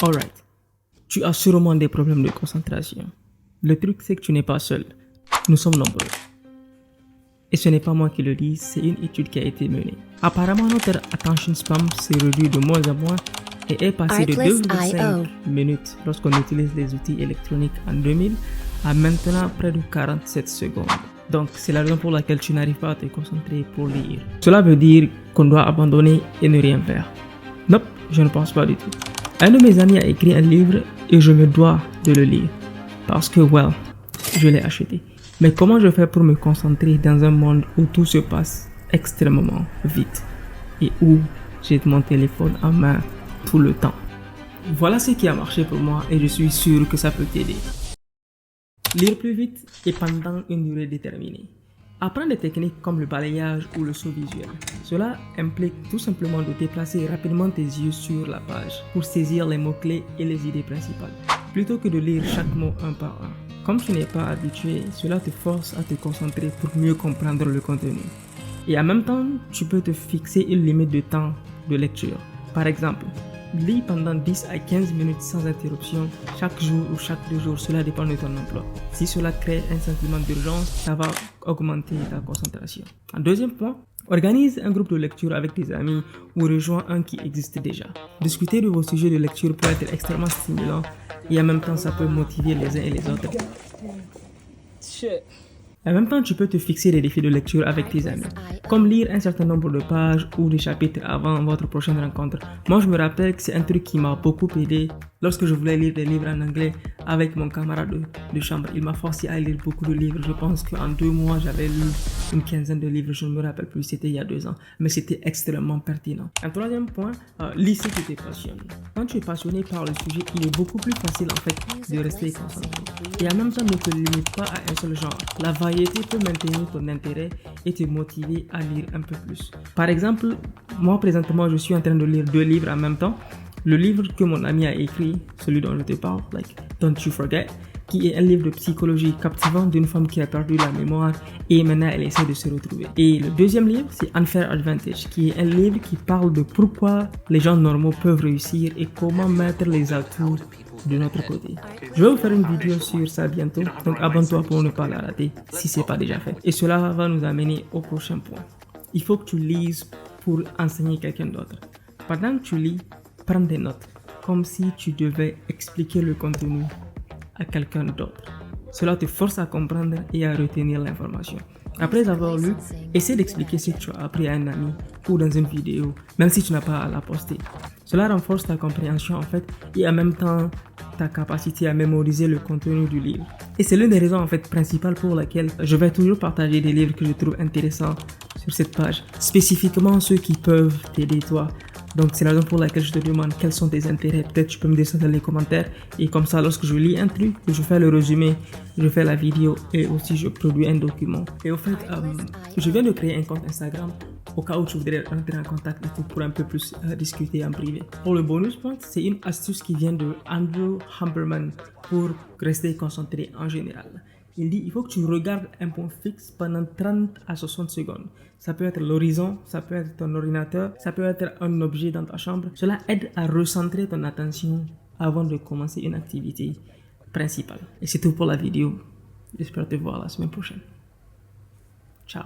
Alright, tu as sûrement des problèmes de concentration. Le truc, c'est que tu n'es pas seul. Nous sommes nombreux. Et ce n'est pas moi qui le dis, c'est une étude qui a été menée. Apparemment, notre attention span s'est réduit de moins en moins et est passé de 2,5 minutes lorsqu'on utilise les outils électroniques en 2000 à maintenant près de 47 secondes. Donc, c'est la raison pour laquelle tu n'arrives pas à te concentrer pour lire. Cela veut dire qu'on doit abandonner et ne rien faire. Nope, je ne pense pas du tout. Un de mes amis a écrit un livre et je me dois de le lire. Parce que, je l'ai acheté. Mais comment je fais pour me concentrer dans un monde où tout se passe extrêmement vite et où j'ai mon téléphone en main tout le temps? Voilà ce qui a marché pour moi et je suis sûr que ça peut t'aider. Lire plus vite et pendant une durée déterminée. Apprends des techniques comme le balayage ou le saut visuel. Cela implique tout simplement de déplacer rapidement tes yeux sur la page pour saisir les mots-clés et les idées principales, plutôt que de lire chaque mot un par un. Comme tu n'es pas habitué, cela te force à te concentrer pour mieux comprendre le contenu. Et en même temps, tu peux te fixer une limite de temps de lecture. Par exemple, lis pendant 10 à 15 minutes sans interruption chaque jour ou chaque 2 jours, cela dépend de ton emploi. Si cela crée un sentiment d'urgence, ça va augmenter ta concentration. En deuxième point, organise un groupe de lecture avec tes amis ou rejoins un qui existe déjà. Discuter de vos sujets de lecture peut être extrêmement stimulant et en même temps ça peut motiver les uns et les autres. En même temps, tu peux te fixer des défis de lecture avec tes amis, comme lire un certain nombre de pages ou de chapitres avant votre prochaine rencontre. Moi, je me rappelle que c'est un truc qui m'a beaucoup aidé lorsque je voulais lire des livres en anglais avec mon camarade de chambre. Il m'a forcé à lire beaucoup de livres. Je pense qu'en 2 mois, j'avais lu une quinzaine de livres. Je ne me rappelle plus, c'était il y a 2 ans, mais c'était extrêmement pertinent. Un troisième point, lis ce qui te passionne. Quand tu es passionné par le sujet, il est beaucoup plus facile en fait de rester concentré. Et en même temps, ne te limite pas à un seul genre. La variété peut maintenir ton intérêt et te motiver à lire un peu plus. Par exemple, moi présentement, je suis en train de lire 2 livres en même temps. Le livre que mon ami a écrit, celui dont je te parle, Don't You Forget, qui est un livre de psychologie captivant d'une femme qui a perdu la mémoire et maintenant elle essaie de se retrouver. Et le deuxième livre, c'est Unfair Advantage, qui est un livre qui parle de pourquoi les gens normaux peuvent réussir et comment mettre les atouts de notre côté. Je vais vous faire une vidéo sur ça bientôt, donc abonne-toi pour ne pas la rater si ce n'est pas déjà fait. Et cela va nous amener au prochain point. Il faut que tu lises pour enseigner quelqu'un d'autre. Pendant que tu lis, prends des notes, comme si tu devais expliquer le contenu à quelqu'un d'autre. Cela te force à comprendre et à retenir l'information. Après avoir lu, essaie d'expliquer ce que tu as appris à un ami ou dans une vidéo, même si tu n'as pas à la poster. Cela renforce ta compréhension en fait et en même temps ta capacité à mémoriser le contenu du livre. Et c'est l'une des raisons en fait principales pour laquelle je vais toujours partager des livres que je trouve intéressants sur cette page, spécifiquement ceux qui peuvent t'aider toi. Donc c'est la raison pour laquelle je te demande quels sont tes intérêts. Peut-être tu peux me dire ça dans les commentaires. Et comme ça, lorsque je lis un truc, je fais le résumé, je fais la vidéo et aussi je produis un document. Et au fait, je viens de créer un compte Instagram au cas où tu voudrais rentrer en contact pour un peu plus discuter en privé. Pour le bonus point, c'est une astuce qui vient de Andrew Huberman pour rester concentré en général. Il dit, il faut que tu regardes un point fixe pendant 30 à 60 secondes. Ça peut être l'horizon, ça peut être ton ordinateur, ça peut être un objet dans ta chambre. Cela aide à recentrer ton attention avant de commencer une activité principale. Et c'est tout pour la vidéo. J'espère te voir la semaine prochaine. Ciao.